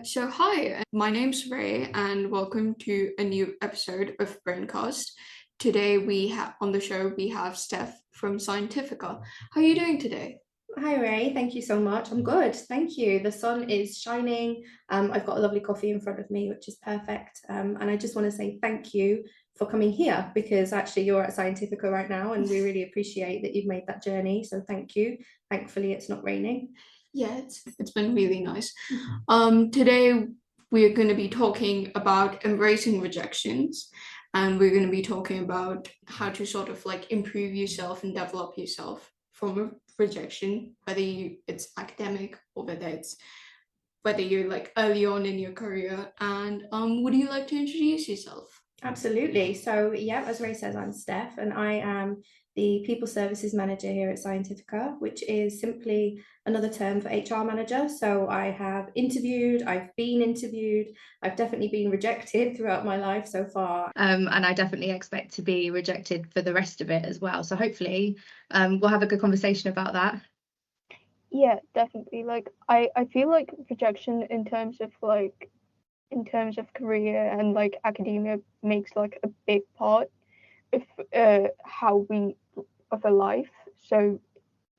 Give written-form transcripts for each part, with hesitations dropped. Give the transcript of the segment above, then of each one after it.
Hi, my name's Ray, and welcome to a new episode of BrainCast. Today we have on the show we have Steph from Scientifica. How are you doing today? Hi Ray, thank you so much. I'm good, thank you. The sun is shining. I've got a lovely coffee in front of me, which is perfect. And I just want to say thank you for coming here because actually you're at Scientifica right now, and we really appreciate that you've made that journey. So thank you. Thankfully, it's not raining. Yeah, it's been really nice. Today we're going to be talking about embracing rejections, and we're going to be talking about how to sort of like improve yourself and develop yourself from a rejection, it's academic or whether you're like early on in your career. And would you like to introduce yourself? Absolutely. So, yeah, as Ray says, I'm Steph, and I am the People Services Manager here at Scientifica, which is simply another term for HR manager. So, I have interviewed, I've been interviewed, I've definitely been rejected throughout my life so far. And I definitely expect to be rejected for the rest of it as well. So hopefully we'll have a good conversation about that. Yeah, definitely. I feel like rejection in terms of career and like academia makes like a big part of how we of a life. So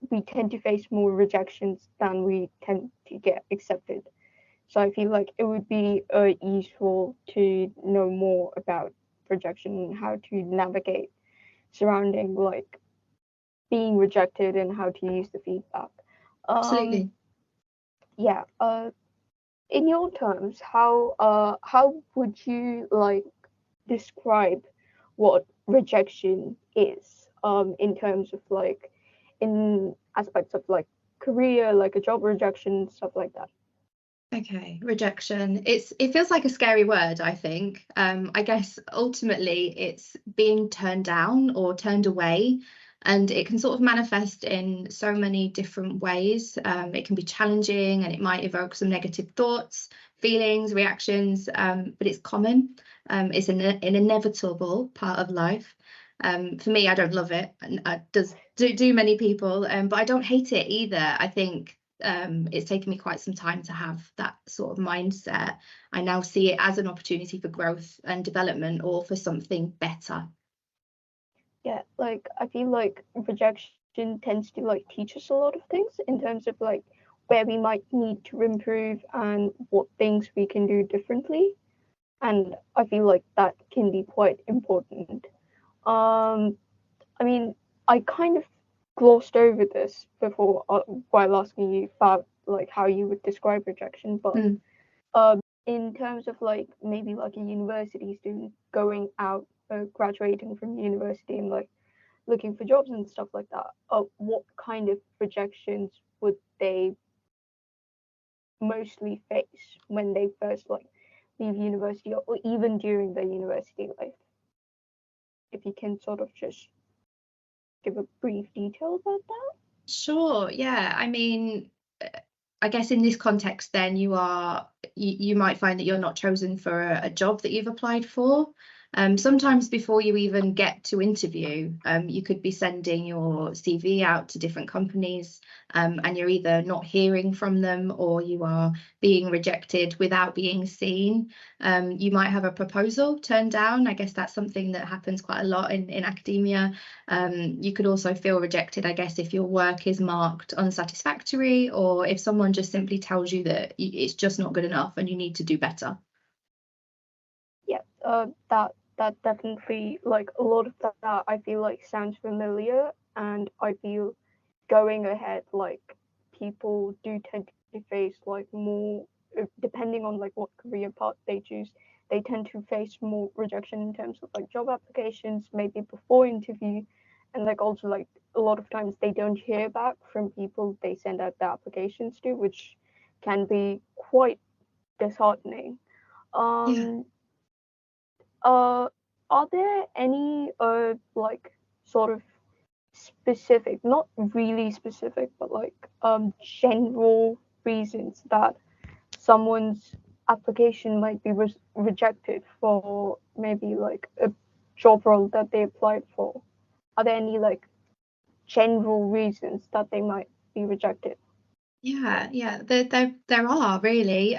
we tend to face more rejections than we tend to get accepted. So I feel like it would be useful to know more about rejection and how to navigate surrounding like being rejected and how to use the feedback. Um, Absolutely. yeah. In your terms, how would you like describe what rejection is? In terms of like in aspects of like career, like a job rejection, stuff like that. Okay, rejection. It feels like a scary word, I think. I guess ultimately it's being turned down or turned away, and it can sort of manifest in so many different ways. It can be challenging and it might evoke some negative thoughts, feelings, reactions, but it's common. It's an inevitable part of life. For me, I don't love it, and do many people, but I don't hate it either. I think it's taken me quite some time to have that sort of mindset. I now see it as an opportunity for growth and development or for something better. Yeah, like I feel like rejection tends to like teach us a lot of things in terms of like where we might need to improve and what things we can do differently. And I feel like that can be quite important. Um, I mean, I kind of glossed over this before while asking you about like how you would describe rejection, but Mm. in terms of like maybe like a university student going out, graduating from university and like looking for jobs and stuff like that, what kind of rejections would they mostly face when they first like leave university or even during their university life? If you can sort of just give a brief detail about that. Sure, yeah. I mean, I guess in this context, then you might find that you're not chosen for a job that you've applied for. Sometimes before you even get to interview, you could be sending your CV out to different companies, and you're either not hearing from them or you are being rejected without being seen. You might have a proposal turned down. I guess that's something that happens quite a lot in academia. You could also feel rejected, I guess, if your work is marked unsatisfactory or if someone just simply tells you that it's just not good enough and you need to do better. Yeah, that definitely like a lot of that I feel like sounds familiar, and I feel going ahead like people do tend to face like more depending on like what career path they choose. They tend to face more rejection in terms of like job applications, maybe before interview, and like also like a lot of times they don't hear back from people they send out the applications to, which can be quite disheartening. Yeah. Um, uh, are there any like sort of specific, not really specific, but like general reasons that someone's application might be rejected for maybe like a job role that they applied for? Are there any like general reasons that they might be rejected? Yeah, there are really.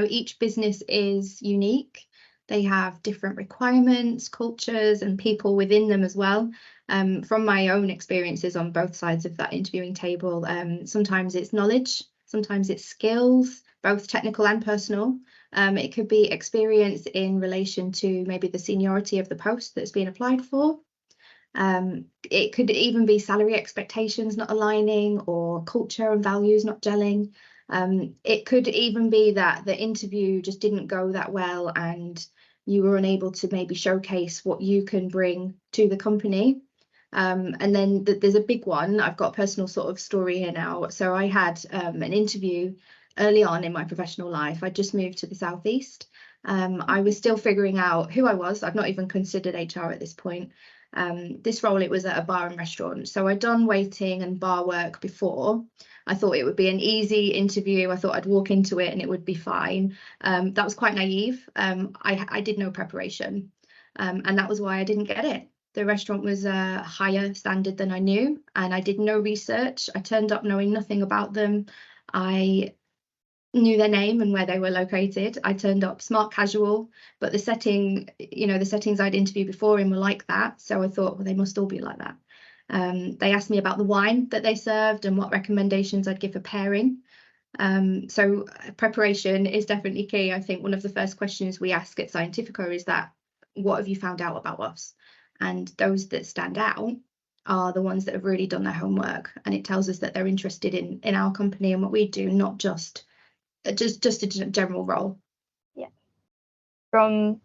Each business is unique. They have different requirements, cultures, and people within them as well. From my own experiences on both sides of that interviewing table, sometimes it's knowledge, sometimes it's skills, both technical and personal. It could be experience in relation to maybe the seniority of the post that's been applied for. It could even be salary expectations not aligning, or culture and values not gelling. It could even be that the interview just didn't go that well and you were unable to maybe showcase what you can bring to the company. And then there's a big one. I've got a personal sort of story here now. So I had an interview early on in my professional life. I just moved to the southeast. I was still figuring out who I was. I've not even considered HR at this point. This role, it was at a bar and restaurant. So I'd done waiting and bar work before. I thought it would be an easy interview. I thought I'd walk into it and it would be fine. That was quite naive. I did no preparation, and that was why I didn't get it. The restaurant was a higher standard than I knew, and I did no research. I turned up knowing nothing about them. I knew their name and where they were located. I turned up smart casual, but the settings I'd interviewed before in were like that. So I thought, well, they must all be like that. They asked me about the wine that they served and what recommendations I'd give for pairing. So preparation is definitely key. I think one of the first questions we ask at Scientifica is that, what have you found out about us? And those that stand out are the ones that have really done their homework, and it tells us that they're interested in our company and what we do, not just a general role. Yeah. From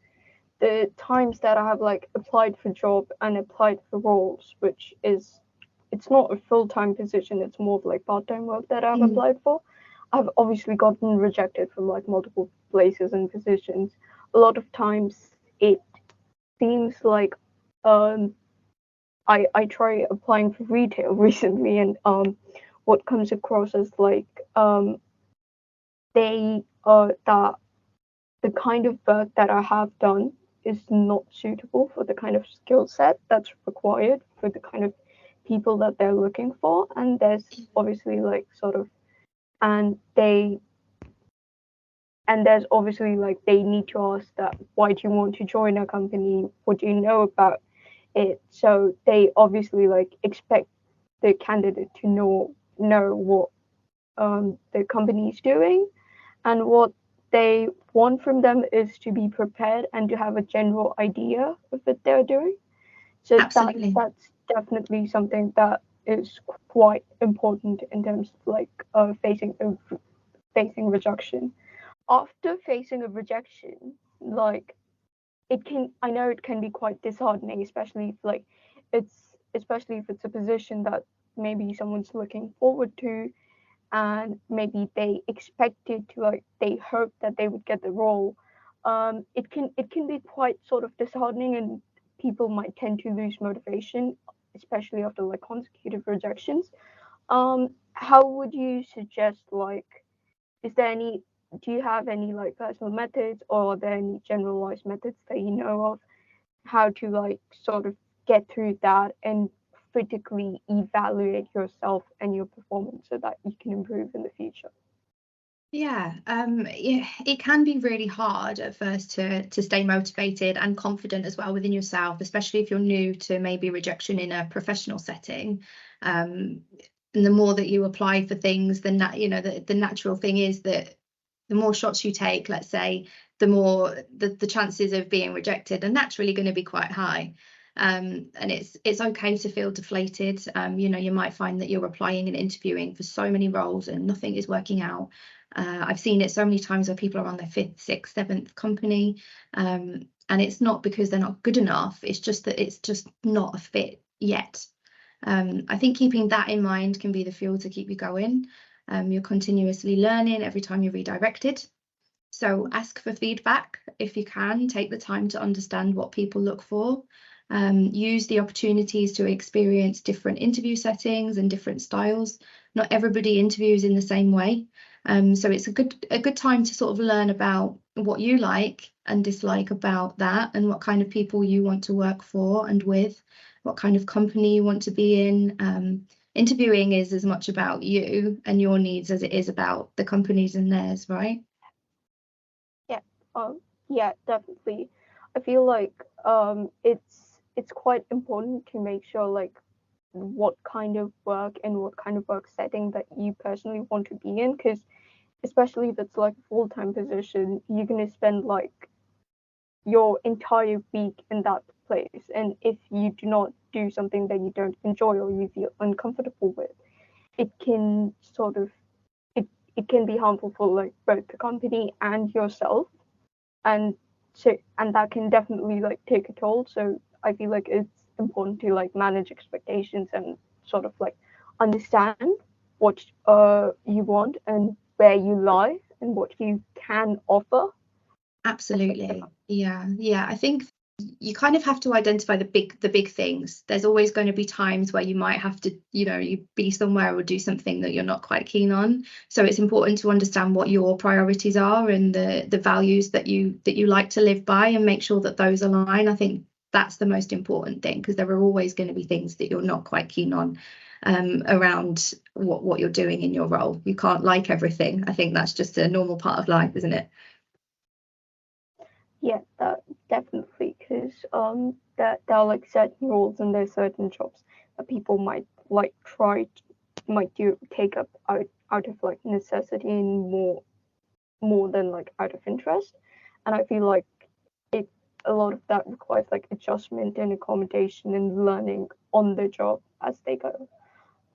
the times that I have like applied for job and applied for roles, which is, it's not a full-time position, it's more of like part-time work that I've applied for. I've obviously gotten rejected from like multiple places and positions. A lot of times it seems like I try applying for retail recently, and what comes across as like that the kind of work that I have done is not suitable for the kind of skill set that's required for the kind of people that they're looking for. And there's obviously like sort of, and there's obviously like they need to ask that, why do you want to join a company? What do you know about it? So they obviously like expect the candidate to know what the company is doing, and what they want from them is to be prepared and to have a general idea of what they're doing. So Absolutely. that's definitely something that is quite important in terms of like facing rejection. After facing a rejection, like I know it can be quite disheartening, especially if it's a position that maybe someone's looking forward to, and maybe they expected to, like they hoped that they would get the role. It can be quite sort of disheartening, and people might tend to lose motivation, especially after like consecutive rejections. How would you suggest, like, is there any do you have any like personal methods, or are there any generalized methods that you know of, how to like sort of get through that and critically evaluate yourself and your performance so that you can improve in the future? Yeah, it can be really hard at first to stay motivated and confident as well within yourself, especially if you're new to maybe rejection in a professional setting. And the more that you apply for things, then that, the natural thing is that the more shots you take, let's say, the more the chances of being rejected are naturally going to be quite high. And it's okay to feel deflated. You might find that you're applying and interviewing for so many roles and nothing is working out. I've seen it so many times where people are on their 5th, 6th, 7th company, and it's not because they're not good enough. It's just that it's just not a fit yet. I think keeping that in mind can be the fuel to keep you going. You're continuously learning every time you're redirected. So ask for feedback if you can. Take the time to understand what people look for. Use the opportunities to experience different interview settings and different styles. Not everybody interviews in the same way. So it's a good time to sort of learn about what you like and dislike about that, and what kind of people you want to work for and with, what kind of company you want to be in. interviewing is as much about you and your needs as it is about the companies and theirs, right? Yeah, definitely. I feel like it's quite important to make sure like what kind of work and what kind of work setting that you personally want to be in, because especially if it's like a full-time position, you're gonna spend like your entire week in that place, and if you do not do something that you don't enjoy or you feel uncomfortable with, it can sort of it can be harmful for like both the company and yourself, and and that can definitely like take a toll. So I feel like it's important to like manage expectations and sort of like understand what you want and where you lie and what you can offer. Absolutely. Yeah. I think you kind of have to identify the big things. There's always going to be times where you might have to, you be somewhere or do something that you're not quite keen on. So it's important to understand what your priorities are and the values that you like to live by, and make sure that those align. I think that's the most important thing, because there are always going to be things that you're not quite keen on around what you're doing in your role. You can't like everything. I think that's just a normal part of life, isn't it? Yeah, that definitely, because there are like certain roles and there's certain jobs that people might like take up out of like necessity and more than like out of interest, and I feel like a lot of that requires like adjustment and accommodation and learning on the job as they go.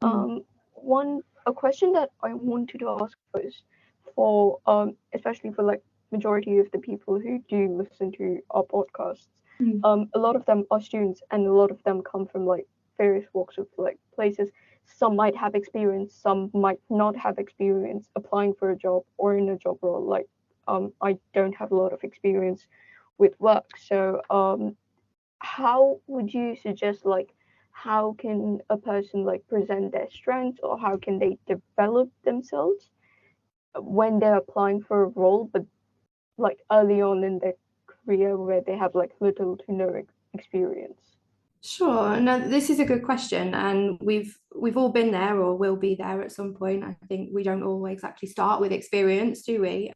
A question that I wanted to ask was for especially for like majority of the people who do listen to our podcasts, a lot of them are students and a lot of them come from like various walks of like places. Some might have experience, some might not have experience applying for a job or in a job role. Like I don't have a lot of experience with work, so how would you suggest like how can a person like present their strengths, or how can they develop themselves when they're applying for a role, but like early on in their career where they have like little to no experience? Sure. No, this is a good question, and we've all been there or will be there at some point. I think we don't always actually start with experience, do we?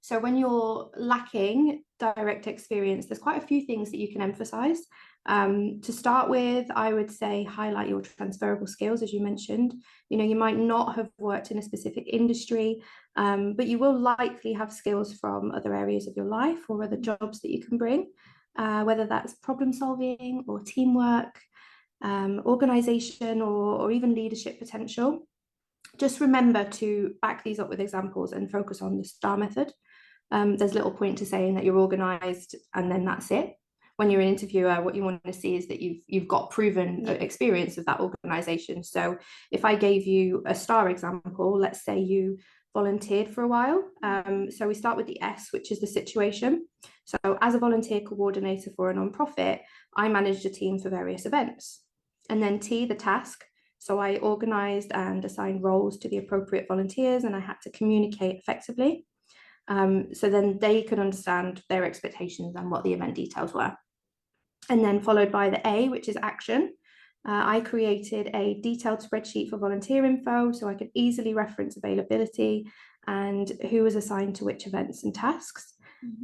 So when you're lacking direct experience, there's quite a few things that you can emphasize. To start with, I would say highlight your transferable skills, as you mentioned. You might not have worked in a specific industry, but you will likely have skills from other areas of your life or other jobs that you can bring. Whether that's problem solving or teamwork, organization, or even leadership potential. Just remember to back these up with examples and focus on the STAR method. There's little point to saying that you're organized and then that's it. When you're an interviewer, what you want to see is that you've got proven experience of that organization. So if I gave you a STAR example, let's say you volunteered for a while. So we start with the S, which is the situation. So as a volunteer coordinator for a nonprofit, I managed a team for various events. And then T, the task. So I organized and assigned roles to the appropriate volunteers, and I had to communicate effectively. So then they could understand their expectations and what the event details were. And then followed by the A, which is action. I created a detailed spreadsheet for volunteer info so I could easily reference availability and who was assigned to which events and tasks.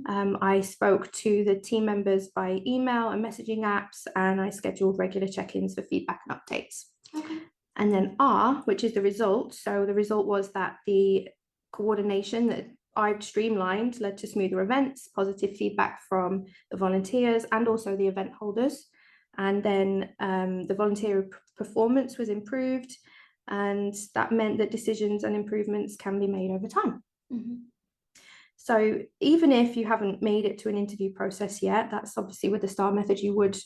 I spoke to the team members by email and messaging apps, and I scheduled regular check-ins for feedback and updates. And then R, which is the result. So the result was that the coordination that I'd streamlined led to smoother events, positive feedback from the volunteers and also the event holders. And then the volunteer performance was improved, and that meant that decisions and improvements can be made over time. So even if you haven't made it to an interview process yet, that's obviously with the STAR method, you would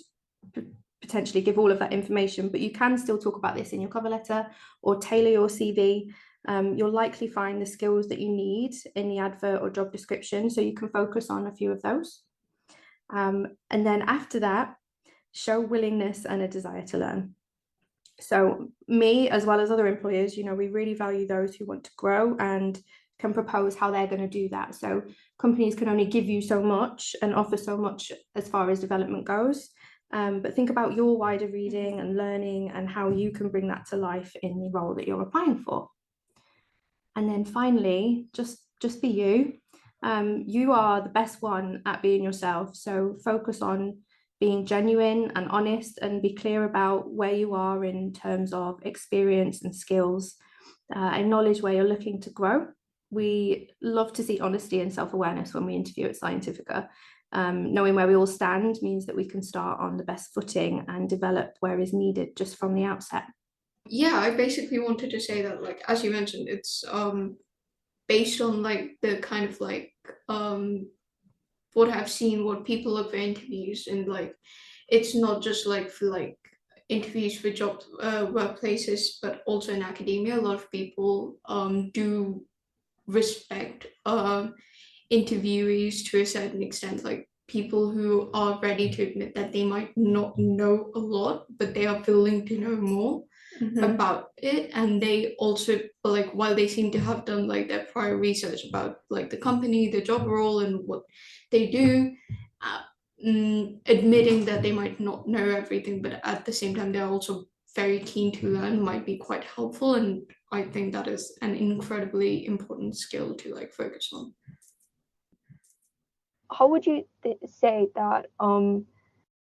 potentially give all of that information, but you can still talk about this in your cover letter or tailor your CV. You'll likely find the skills that you need in the advert or job description, so you can focus on a few of those. And then after that, show willingness and a desire to learn. So me, as well as other employers, we really value those who want to grow and can propose how they're going to do that. So companies can only give you so much and offer so much as far as development goes. but think about your wider reading and learning and how you can bring that to life in the role that you're applying for. And then finally, just be you. You are the best one at being yourself. So focus on being genuine and honest, and be clear about where you are in terms of experience and skills. Acknowledge where you're looking to grow. We love to see honesty and self-awareness when we interview at Scientifica. Knowing where we all stand means that we can start on the best footing and develop where is needed just from the outset. Yeah, I basically wanted to say that, like, as you mentioned, it's based on like the kind of like what I've seen, what people look for interviews, and like it's not just like for like interviews for job workplaces, but also in academia. A lot of people do respect interviewees to a certain extent, like people who are ready to admit that they might not know a lot, but they are willing to know more about it. And they also, like, while they seem to have done like their prior research about like the company, the job role, and what they do, admitting that they might not know everything, but at the same time they're also very keen to learn, might be quite helpful. And I think that is an incredibly important skill to like focus on. How would you say that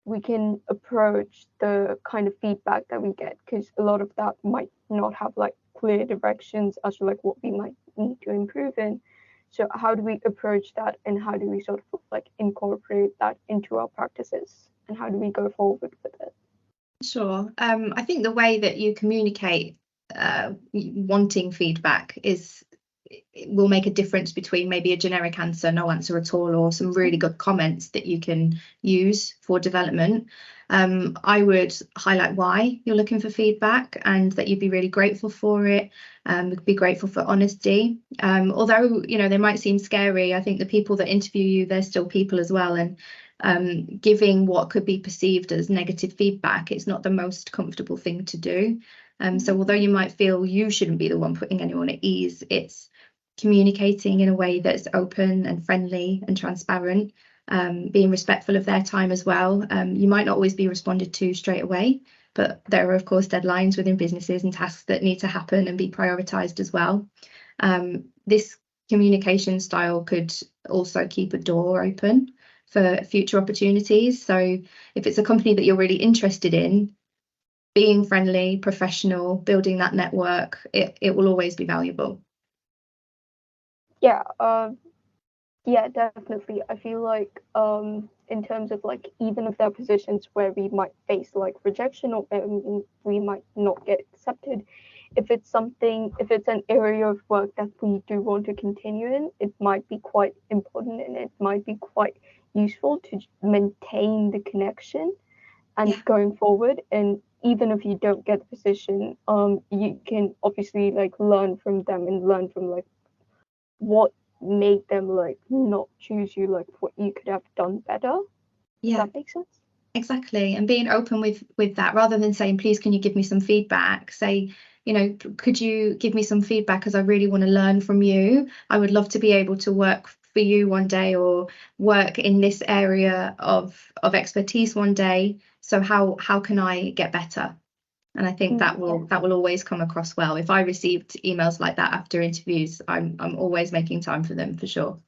we can approach the kind of feedback that we get? Because a lot of that might not have like clear directions as to like what we might need to improve in. So how do we approach that, and how do we sort of like incorporate that into our practices, and how do we go forward with it? Sure. I think the way that you communicate wanting feedback will make a difference between maybe a generic answer, no answer at all, or some really good comments that you can use for development. I would highlight why you're looking for feedback, and that you'd be really grateful for it. Be grateful for honesty. Although, you know, they might seem scary, I think the people that interview you, they're still people as well. And giving what could be perceived as negative feedback, it's not the most comfortable thing to do. So although you might feel you shouldn't be the one putting anyone at ease, it's communicating in a way that's open and friendly and transparent, being respectful of their time as well. You might not always be responded to straight away, but there are of course deadlines within businesses and tasks that need to happen and be prioritized as well. This communication style could also keep a door open for future opportunities. So if it's a company that you're really interested in, being friendly, professional, building that network, it will always be valuable. Yeah, definitely. I feel like in terms of like, even if there are positions where we might face like rejection, or we might not get accepted, if it's an area of work that we do want to continue in, it might be quite important, and it might be quite useful to maintain the connection and going forward. And even if you don't get the position, you can obviously like learn from them, and learn from like what made them like not choose you, like what you could have done better. Does that make sense? Exactly. And being open with that, rather than saying, please can you give me some feedback, say, you know, could you give me some feedback, because I really want to learn from you. I would love to be able to work for you one day, or work in this area of expertise one day. So how can I get better? And I think that will always come across well. If I received emails like that after interviews, I'm always making time for them, for sure.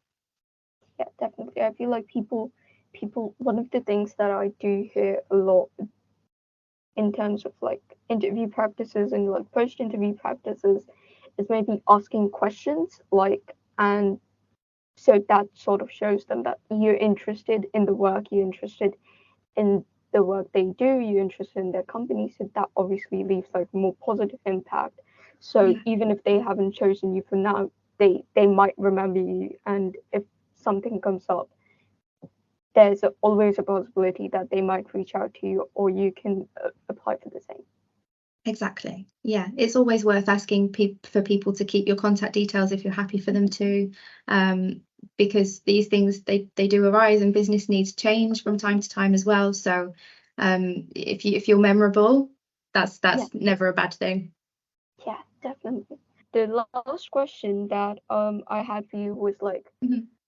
Yeah, definitely. I feel like people, one of the things that I do hear a lot in terms of like interview practices and like post-interview practices is maybe asking questions, like, and so that sort of shows them that you're interested in the work, you're interested in the work they do, you're interested in their company. So that obviously leaves like more positive impact. So even if they haven't chosen you for now, they might remember you, and if something comes up, there's always a possibility that they might reach out to you, or you can apply for the same. Exactly. Yeah, it's always worth asking for people to keep your contact details if you're happy for them to, because these things they do arise, and business needs change from time to time as well. So if you're memorable, that's never a bad thing. Yeah, definitely. The last question that I had for you was like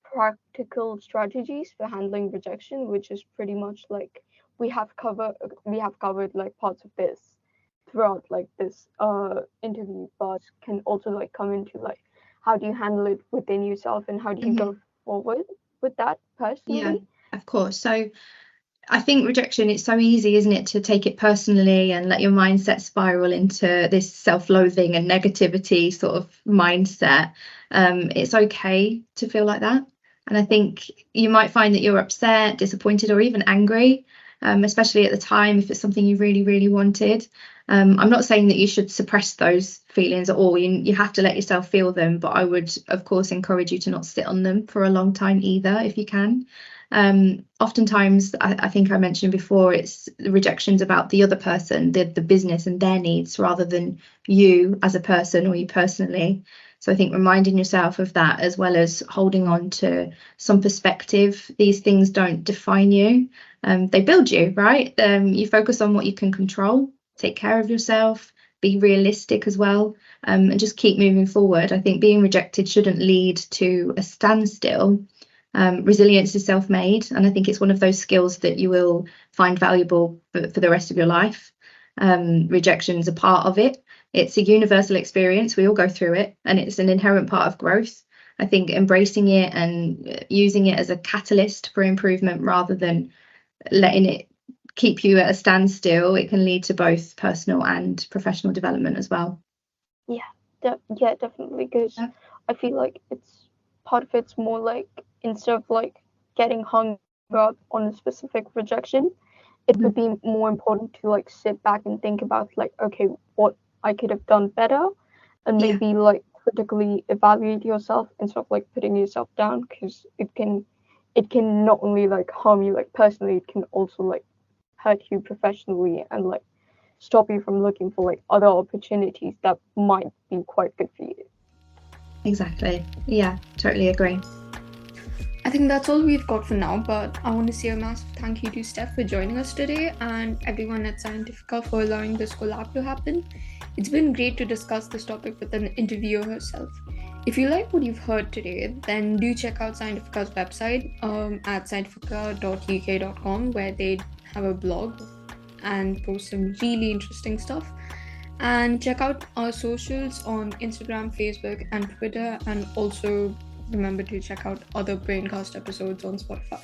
practical strategies for handling rejection, which is pretty much like we have covered like parts of this throughout like this interview, but can also like come into like how do you handle it within yourself and how do you go forward with that personally? Yeah, of course. So I think rejection, it's so easy, isn't it, to take it personally and let your mindset spiral into this self-loathing and negativity sort of mindset. It's okay to feel like that. And I think you might find that you're upset, disappointed, or even angry, especially at the time if it's something you really, really wanted. I'm not saying that you should suppress those feelings at all. You have to let yourself feel them, but I would, of course, encourage you to not sit on them for a long time either, if you can. Oftentimes, I think I mentioned before, it's rejections about the other person, the business and their needs, rather than you as a person or you personally. So I think reminding yourself of that, as well as holding on to some perspective. These things don't define you. They build you, right? You focus on what you can control, take care of yourself, be realistic as well, and just keep moving forward. I think being rejected shouldn't lead to a standstill. Resilience is self-made, and I think it's one of those skills that you will find valuable for the rest of your life. Rejection is a part of it. It's a universal experience. We all go through it, and it's an inherent part of growth. I think embracing it and using it as a catalyst for improvement rather than letting it keep you at a standstill, it can lead to both personal and professional development as well. Yeah, definitely, because I feel like it's part of it's more like, instead of like getting hung up on a specific rejection, it would be more important to like sit back and think about like, okay, what I could have done better, and maybe like critically evaluate yourself instead of like putting yourself down, because it can not only like harm you like personally, it can also like hurt you professionally and like stop you from looking for like other opportunities that might be quite good for you. Exactly. Yeah, totally agree. I think that's all we've got for now, but I want to say a massive thank you to Steph for joining us today and everyone at Scientifica for allowing this collab to happen. It's been great to discuss this topic with an interviewer herself. If you like what you've heard today, then do check out Scientifica's website at scientifica.uk.com, where they have a blog and post some really interesting stuff. And check out our socials on Instagram, Facebook, and Twitter, and also remember to check out other BrainCast episodes on Spotify.